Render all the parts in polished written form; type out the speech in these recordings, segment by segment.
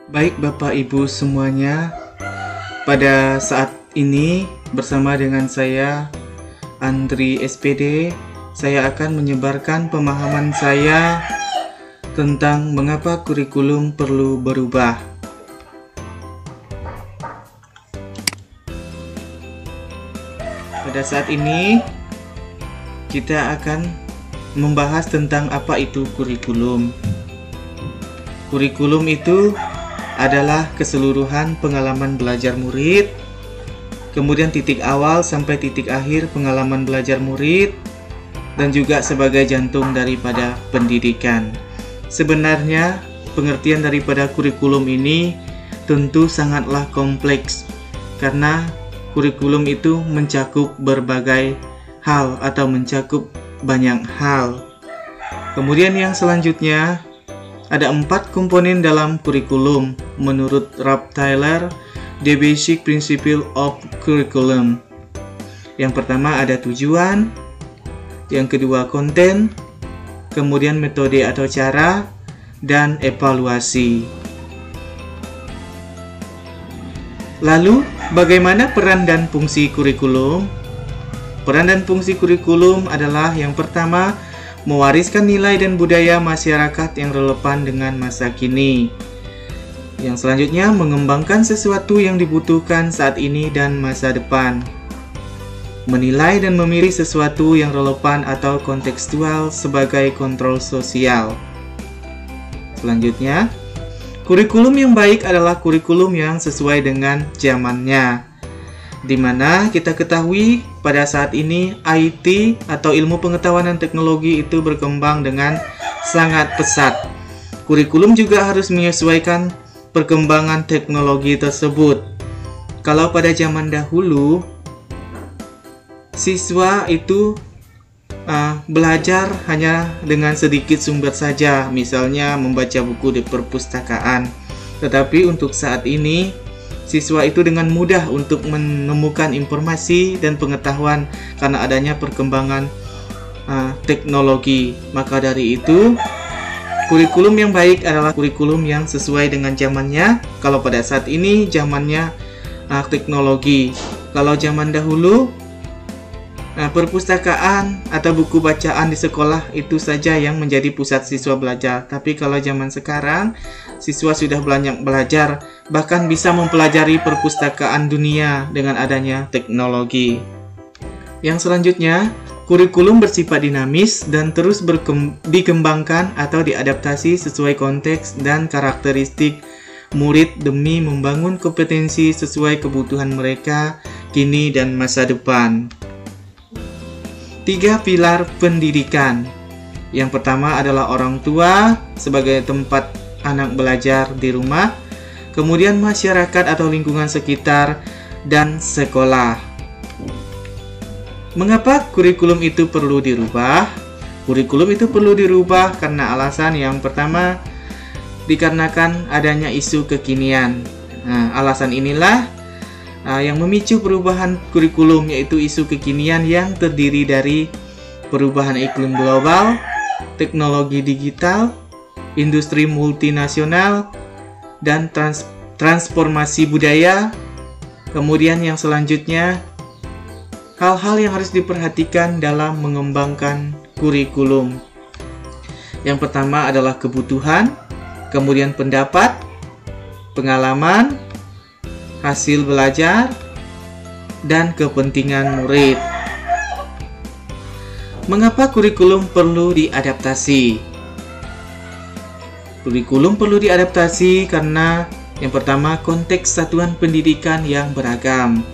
Baik Bapak Ibu semuanya, pada saat ini bersama dengan saya Andri SPD, saya akan menyebarkan pemahaman saya tentang mengapa kurikulum perlu berubah. Pada saat ini kita akan membahas tentang apa itu kurikulum. Kurikulum itu adalah keseluruhan pengalaman belajar murid, kemudian titik awal sampai titik akhir pengalaman belajar murid, dan juga sebagai jantung daripada pendidikan. Sebenarnya, pengertian daripada kurikulum ini tentu sangatlah kompleks, karena kurikulum itu mencakup berbagai hal atau mencakup banyak hal. Kemudian yang selanjutnya, ada 4 komponen dalam kurikulum menurut Ralph Tyler, The Basic Principle of Curriculum. Yang pertama ada tujuan, yang kedua konten, kemudian metode atau cara, dan evaluasi. Lalu, bagaimana peran dan fungsi kurikulum? Peran dan fungsi kurikulum adalah yang pertama, mewariskan nilai dan budaya masyarakat yang relevan dengan masa kini. Yang selanjutnya, mengembangkan sesuatu yang dibutuhkan saat ini dan masa depan. Menilai dan memilih sesuatu yang relevan atau kontekstual sebagai kontrol sosial. Selanjutnya, kurikulum yang baik adalah kurikulum yang sesuai dengan zamannya, di mana kita ketahui pada saat ini IT atau ilmu pengetahuan dan teknologi itu berkembang dengan sangat pesat. Kurikulum juga harus menyesuaikan perkembangan teknologi tersebut. Kalau pada zaman dahulu, siswa itu belajar hanya dengan sedikit sumber saja, misalnya membaca buku di perpustakaan. Tetapi untuk saat ini, siswa itu dengan mudah untuk menemukan informasi dan pengetahuan karena adanya perkembangan teknologi. Maka dari itu, kurikulum yang baik adalah kurikulum yang sesuai dengan zamannya. Kalau pada saat ini zamannya teknologi. Kalau zaman dahulu, perpustakaan atau buku bacaan di sekolah itu saja yang menjadi pusat siswa belajar. Tapi kalau zaman sekarang, siswa sudah banyak belajar, bahkan bisa mempelajari perpustakaan dunia dengan adanya teknologi. Yang selanjutnya, kurikulum bersifat dinamis dan terus dikembangkan atau diadaptasi sesuai konteks dan karakteristik murid demi membangun kompetensi sesuai kebutuhan mereka kini dan masa depan. 3 pilar pendidikan. Yang pertama adalah orang tua sebagai tempat anak belajar di rumah, kemudian masyarakat atau lingkungan sekitar, dan sekolah. Mengapa kurikulum itu perlu dirubah? Kurikulum itu perlu dirubah karena alasan yang pertama, dikarenakan adanya isu kekinian. Alasan inilah yang memicu perubahan kurikulum, yaitu isu kekinian yang terdiri dari perubahan iklim global, teknologi digital, industri multinasional, dan transformasi budaya. Kemudian yang selanjutnya, hal-hal yang harus diperhatikan dalam mengembangkan kurikulum. Yang pertama adalah kebutuhan, kemudian pendapat, pengalaman, hasil belajar, dan kepentingan murid. Mengapa kurikulum perlu diadaptasi? Kurikulum perlu diadaptasi karena yang pertama, konteks satuan pendidikan yang beragam,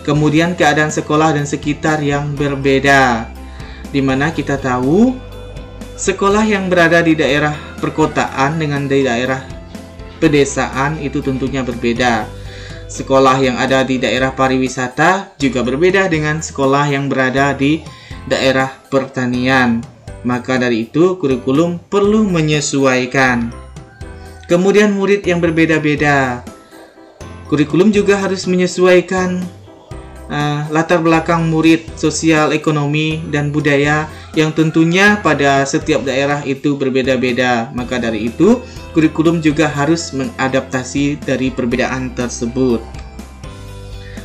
kemudian keadaan sekolah dan sekitar yang berbeda, di mana kita tahu sekolah yang berada di daerah perkotaan dengan di daerah pedesaan itu tentunya berbeda. Sekolah yang ada di daerah pariwisata juga berbeda dengan sekolah yang berada di daerah pertanian. Maka dari itu, kurikulum perlu menyesuaikan. Kemudian murid yang berbeda-beda. Kurikulum juga harus menyesuaikan latar belakang murid, sosial, ekonomi, dan budaya yang tentunya pada setiap daerah itu berbeda-beda. Maka dari itu, kurikulum juga harus mengadaptasi dari perbedaan tersebut.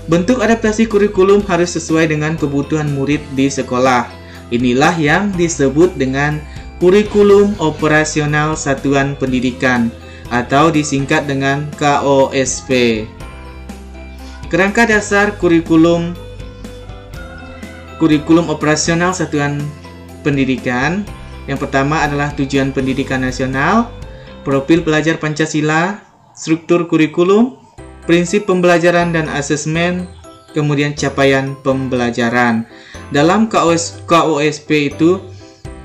Bentuk adaptasi kurikulum harus sesuai dengan kebutuhan murid di sekolah. Inilah yang disebut dengan kurikulum operasional satuan pendidikan atau disingkat dengan KOSP. Kerangka dasar kurikulum operasional satuan pendidikan. Yang pertama adalah tujuan pendidikan nasional, profil pelajar Pancasila, struktur kurikulum, prinsip pembelajaran dan asesmen, kemudian capaian pembelajaran. Dalam KOSP itu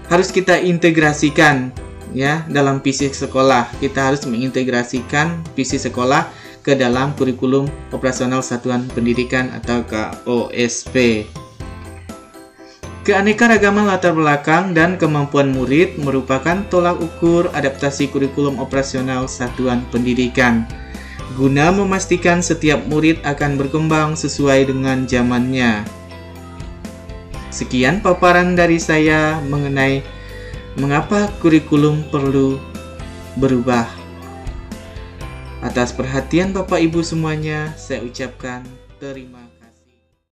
harus kita integrasikan ya dalam visi sekolah. Kita harus mengintegrasikan visi sekolah ke dalam kurikulum operasional satuan pendidikan atau KOSP. Keanekaragaman latar belakang dan kemampuan murid merupakan tolak ukur adaptasi kurikulum operasional satuan pendidikan, guna memastikan setiap murid akan berkembang sesuai dengan zamannya. Sekian paparan dari saya mengenai mengapa kurikulum perlu berubah. Atas perhatian Bapak Ibu semuanya, saya ucapkan terima kasih.